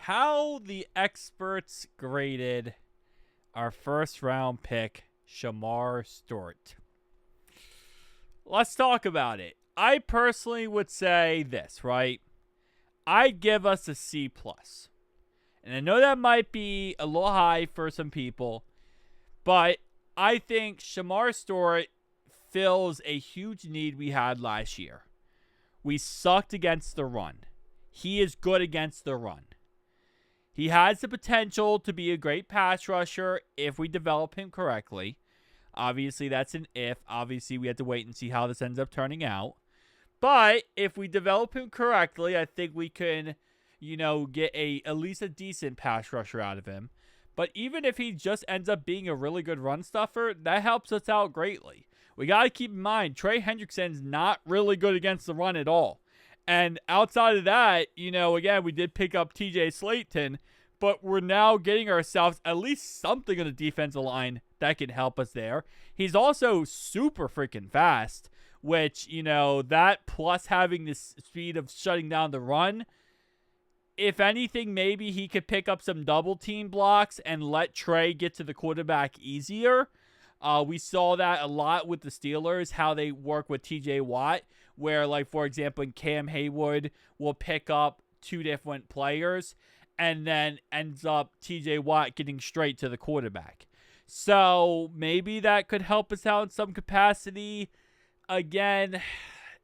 how the experts graded our first round pick, Shemar Stewart. Let's talk about it. I personally would say this, right? I'd give us a C plus. And I know that might be a little high for some people, but I think Shemar Stewart fills a huge need we had last year. We sucked against the run. He is good against the run. He has the potential to be a great pass rusher if we develop him correctly. Obviously, that's an if. Obviously, we have to wait and see how this ends up turning out. But if we develop him correctly, I think we can, get at least a decent pass rusher out of him. But even if he just ends up being a really good run stuffer, that helps us out greatly. We got to keep in mind, Trey Hendrickson's not really good against the run at all. And outside of that, again, we did pick up TJ Slayton, but we're now getting ourselves at least something on the defensive line that can help us there. He's also super freaking fast, which, that plus having the speed of shutting down the run, if anything, maybe he could pick up some double team blocks and let Trey get to the quarterback easier. We saw that a lot with the Steelers, how they work with TJ Watt, where, like, for example, Cam Haywood will pick up two different players and then ends up TJ Watt getting straight to the quarterback. So maybe that could help us out in some capacity. Again,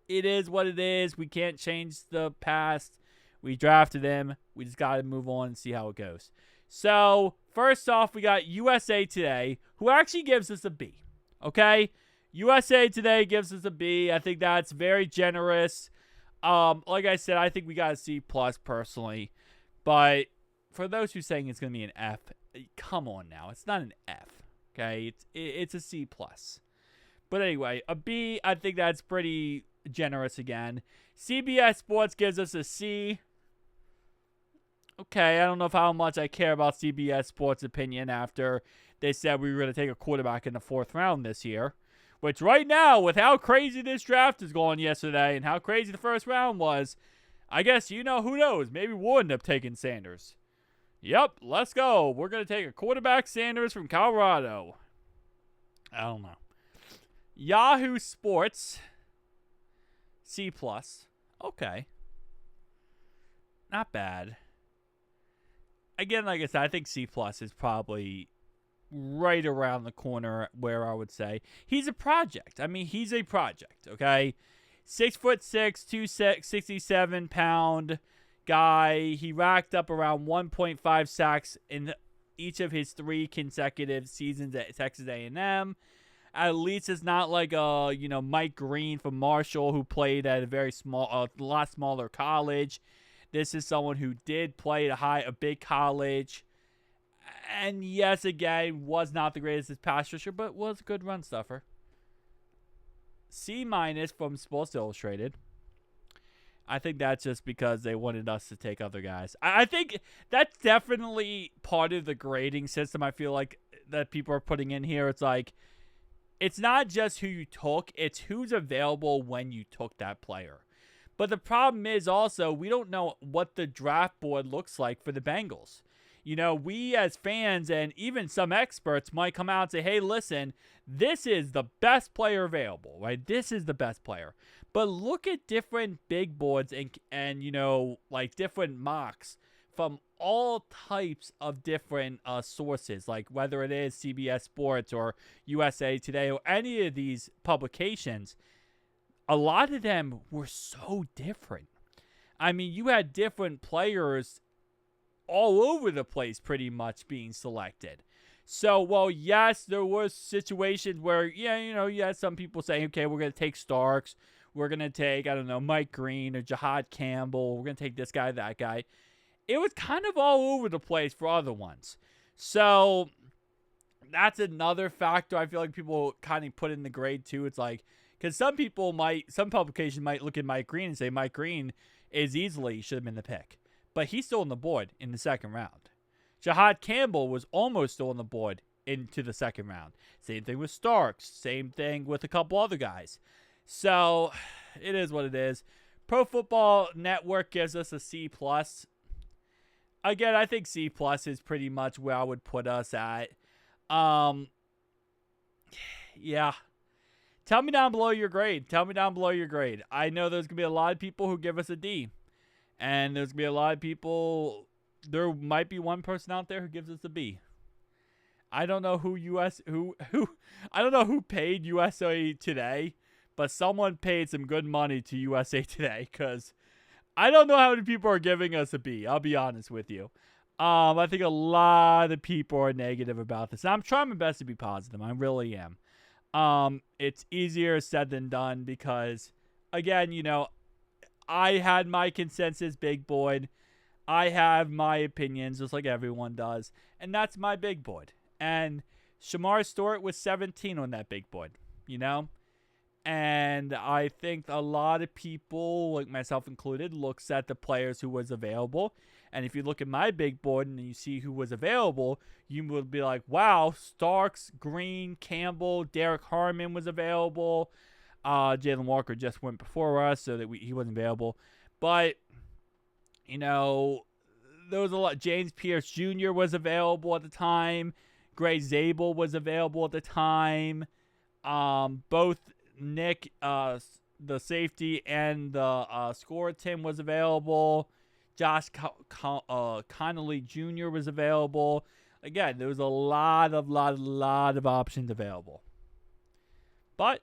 it is what it is. We can't change the past. We drafted him. We just got to move on and see how it goes. So, first off, we got USA Today, who actually gives us a B. Okay? USA Today gives us a B. I think that's very generous. Like I said, I think we got a C plus personally. But for those who are saying it's going to be an F, come on now. It's not an F. Okay? It's a C plus. But anyway, a B, I think that's pretty generous again. CBS Sports gives us a C. Okay, I don't know how much I care about CBS Sports' opinion after they said we were going to take a quarterback in the 4th round this year. Which right now, with how crazy this draft is going yesterday and how crazy the 1st round was, I guess, who knows? Maybe we'll end up taking Sanders. Yep, let's go. We're going to take a quarterback, Sanders from Colorado. I don't know. Yahoo Sports, C+. Okay. Not bad. Again, like I said, I think C+ is probably right around the corner where I would say he's a project. I mean, he's a project, okay? 6'6", 267-pound guy. He racked up around 1.5 sacks in each of his 3 consecutive seasons at Texas A&M. At least it's not like Mike Green from Marshall, who played at a lot smaller college. This is someone who did play at a big college. And yes, again, was not the greatest pass rusher, but was a good run stuffer. C- from Sports Illustrated. I think that's just because they wanted us to take other guys. I think that's definitely part of the grading system. I feel like that people are putting in here. It's like, it's not just who you took, it's who's available when you took that player. But the problem is also, we don't know what the draft board looks like for the Bengals. We as fans and even some experts might come out and say, hey, listen, this is the best player available, right? This is the best player. But look at different big boards and like different mocks from all types of different sources, like whether it is CBS Sports or USA Today or any of these publications. A lot of them were so different. I mean, you had different players all over the place pretty much being selected. So, well, yes, there was situations where, you had some people saying, okay, we're going to take Starks. We're going to take, Mike Green or Jahad Campbell. We're going to take this guy, that guy. It was kind of all over the place for other ones. So, that's another factor I feel like people kind of put in the grade too. It's like, because some publications might look at Mike Green and say Mike Green should have been the pick. But he's still on the board in the 2nd round. Jahad Campbell was almost still on the board into the 2nd round. Same thing with Starks. Same thing with a couple other guys. So, it is what it is. Pro Football Network gives us a C+. again, I think C plus is pretty much where I would put us at. Um, yeah. Tell me down below your grade. Tell me down below your grade. I know there's gonna be a lot of people who give us a D, and there's gonna be a lot of people. There might be one person out there who gives us a B. I don't know who I don't know who paid USA Today, but someone paid some good money to USA Today, because I don't know how many people are giving us a B. I'll be honest with you. I think a lot of people are negative about this. And I'm trying my best to be positive. I really am. It's easier said than done because, again, I had my consensus big board. I have my opinions just like everyone does. And that's my big board. And Shemar Stewart was 17 on that big board, And I think a lot of people, like myself included, looks at the players who was available. And if you look at my big board and you see who was available, you would be like, wow, Starks, Green, Campbell, Derek Harmon was available. Jalen Walker just went before us, so that he wasn't available. But, there was a lot. James Pierce Jr. was available at the time. Gray Zabel was available at the time. Both Nick, the safety, and the scorer Tim was available. Josh Connolly Jr. was available. Again, there was a lot of options available. But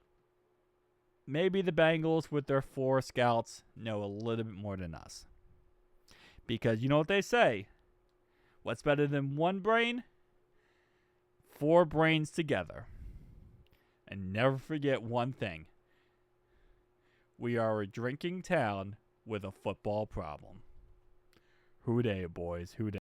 maybe the Bengals, with their 4 scouts, know a little bit more than us. Because you know what they say? What's better than one brain? 4 brains together. And never forget one thing. We are a drinking town with a football problem. Who dey, boys? Who dey?